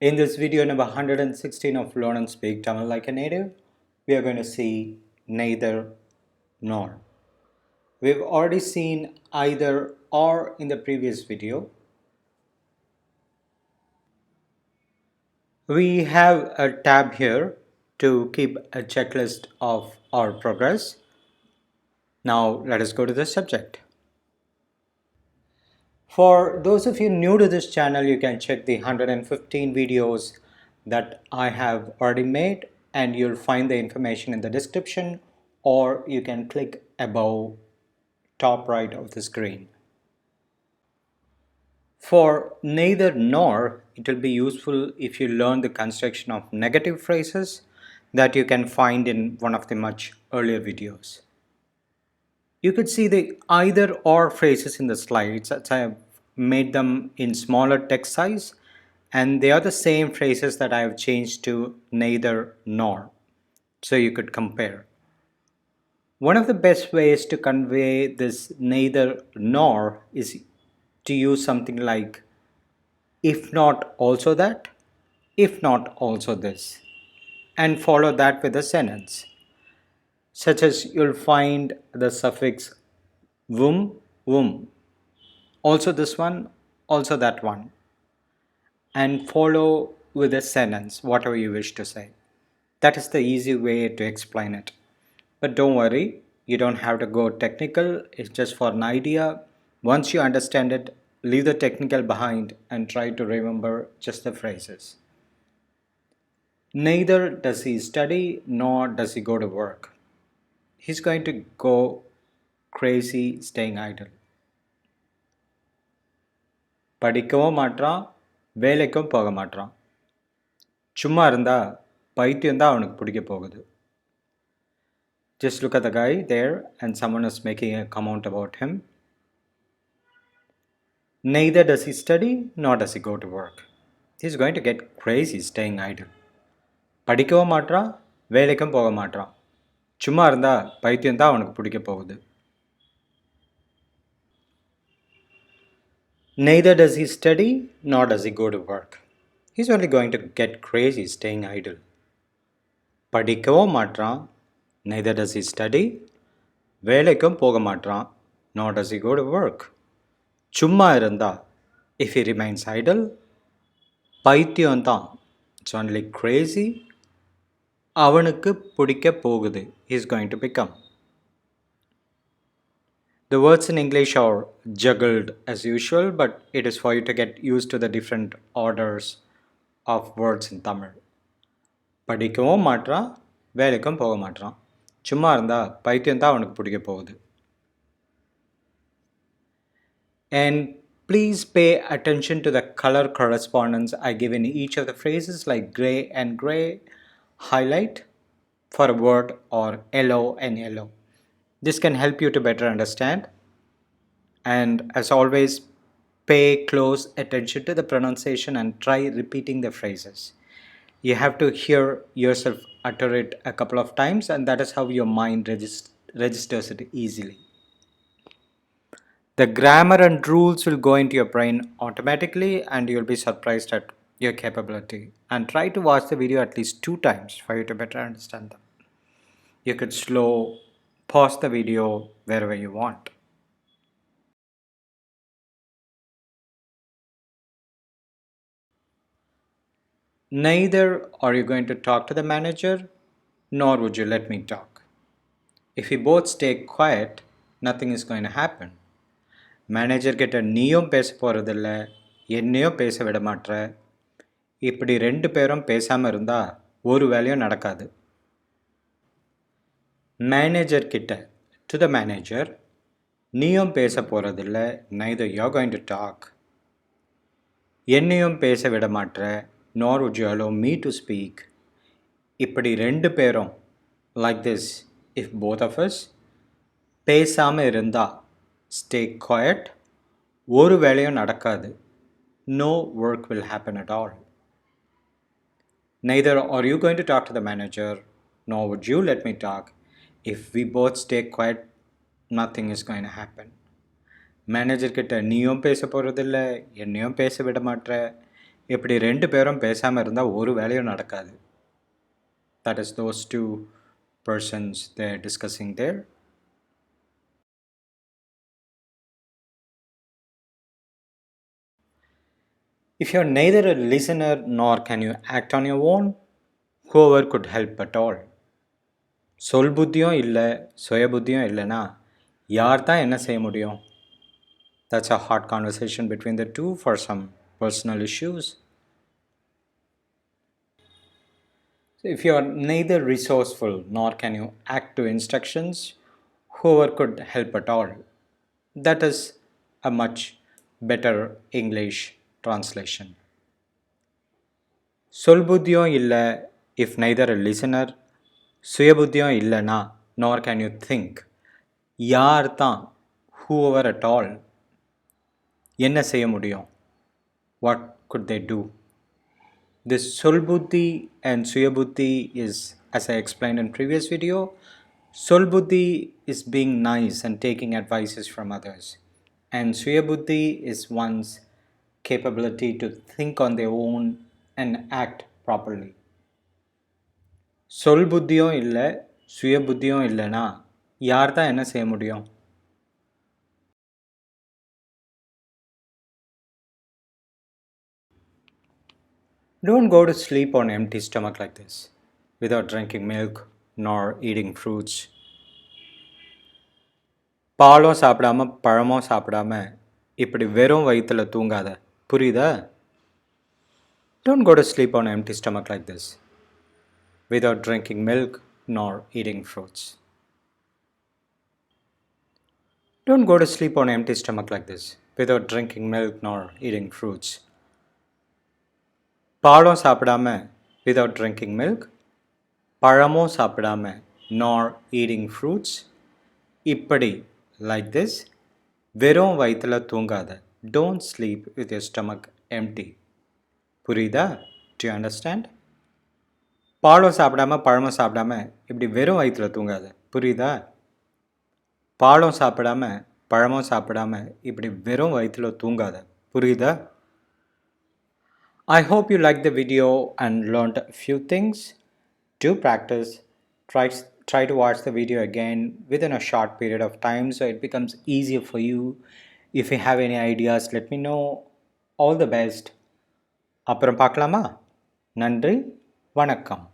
In this video number 116 of Learn and Speak Tamil Like a Native, we are going to see neither nor. We've already seen either or in the previous video. We have a tab here to keep a checklist of our progress. Now let us go to the subject. For those of you new to this channel, you can check the 115 videos that I have already made, and you'll find the information in the description, or you can click above top right of the screen. For neither nor, it will be useful if you learn the construction of negative phrases that you can find in one of the much earlier videos. You could see the either or phrases in the slides as I have made them in smaller text size, and they are the same phrases that I have changed to neither nor, so you could compare. One of the best ways to convey this neither nor is to use something like if not also that, if not also this, and follow that with a sentence, such as you'll find the suffix wum, also this one, also that one, and follow with a sentence, whatever you wish to say. That is the easy way to explain it. But don't worry, you don't have to go technical, it's just for an idea. Once you understand it, leave the technical behind and try to remember just the phrases. Neither does he study nor does he go to work. He's going to go crazy staying idle. படிக்கவும் மாட்றான், வேலைக்கும் போக மாட்றான். சும்மா இருந்தா பைத்தியம் தான் அவனுக்கு பிடிக்க போகுது. Just look at the guy there and someone is making a comment about him. Neither does he study nor does he go to work. He's going to get crazy staying idle. படிக்கவும் மாட்றான், வேலைக்கும் போக மாட்றான். சும்மா இருந்தா பைத்தியம் தான் அவனுக்கு பிடிக்க போகுது. Neither does he study nor does he go to work. He's only going to get crazy staying idle. படிக்கவும் மாட்றான், neither does he study, வேலைக்கும் போக மாட்றான், nor does he go to work. சும்மா இருந்தா, if he remains idle, பைத்தியம் தான், it's only crazy, அவனுக்கு பிடிக்க போகுது, he's going to become. The words in English are juggled as usual, but it is for you to get used to the different orders of words in Tamil. படிக்கவும் மாட்றான், வேலைக்கும் போக மாட்றான். சும்மா இருந்தா பைத்தியம் தான் அவனுக்கு பிடிக்க போகுது. And please pay attention to the color correspondence I give in each of the phrases, like gray and gray, highlight for a word, or yellow and yellow. This can help you to better understand. And as always, pay close attention to the pronunciation and try repeating the phrases. You have to hear yourself utter it a couple of times, and that is how your mind registers it easily. The grammar and rules will go into your brain automatically, and you'll be surprised at your capability. And try to watch the video at least 2 times for you to better understand them. You could pause the video wherever you want. Neither are you going to talk to the manager, nor would you let me talk. If we both stay quiet, nothing is going to happen. Manager கிட்ட நீயும் பேச போகிறதில்ல, என்னையும் பேச விட மாட்ற. இப்படி 2 பேரும் பேசாமல் இருந்தால் ஒரு வேலையும் நடக்காது. மேனேஜர் கிட்ட, to the manager, நீயும் பேச போகிறதில்ல, neither you're going to talk. என்னையும் பேச விட மாட்ற, nor would you allow me to speak. இப்படி 2 பேரும், like this, if both of us, பேசாமல் இருந்தா, stay quiet, ஒரு வேலையும் நடக்காது, no work will happen at all. Neither are you going to talk to the manager, nor would you let me talk. If we both stay quiet, nothing is going to happen. Manager கிட்ட நீயும் பேச போகிறதில்ல, என்னையும் பேச விட மாட்ற. இப்படி ரெண்டு பேரும் பேசாமல் இருந்தால் ஒரு வேலையும் நடக்காது. That is those two persons they're discussing there. If you're neither a listener nor can you act on your own, whoever could help at all. சொல் புத்தியும் இல்லை சுய புத்தியும் இல்லைன்னா யார் தான் என்ன செய்ய முடியும்? That's a hot conversation between the two for some personal issues. So if you are neither resourceful nor can you act to instructions, whoever could help at all. That is a much better English translation. சொல் புத்தியும் இல்லை if neither a listener, சுய புத்தியும் இல்லைனா nor can you think, யார் தான் whoever at all, என்ன செய்ய முடியும்? What could they do? This சொல் புத்தி and சுய புத்தி is, as I explained in previous video, சொல் புத்தி is being nice and taking advices from others, and சுய புத்தி is one's capability to think on their own and act properly. சொல் புத்தியும் இல்லை சுய புத்தியும் இல்லைனா யார் தான் என்ன செய்ய முடியும்? Don't go to sleep on empty stomach like this, without drinking milk nor eating fruits. பாலும் சாப்பிடாம பழமும் சாப்பிடாம இப்படி வெறும் வயிற்றுல தூங்காத, புரியுதா? Don't go to sleep on empty stomach like this, without drinking milk nor eating fruits. Don't go to sleep on empty stomach like this, without drinking milk nor eating fruits. பாலும் சாப்பிடாம without drinking milk, பழமும் சாப்பிடாம nor eating fruits, இப்படி like this, வெறும் வயிற்றுல தூங்காத. Don't sleep with your stomach empty. புரியுதா? Do you understand? பாலும் சாப்பிடாம பழமும் சாப்பிடாம இப்படி வெறும் வயிற்றுல தூங்காத, புரியுதா? பாலும் சாப்பிடாம பழமும் சாப்பிடாம இப்படி வெறும் வயிற்றுல தூங்காத, புரியுதா? I hope you liked the video and learned a few things. Do practice. Try to watch the video again within a short period of time so it becomes easier for you. If you have any ideas, let me know. All the best. அப்புறம் பார்க்கலாமா? நன்றி, வணக்கம்.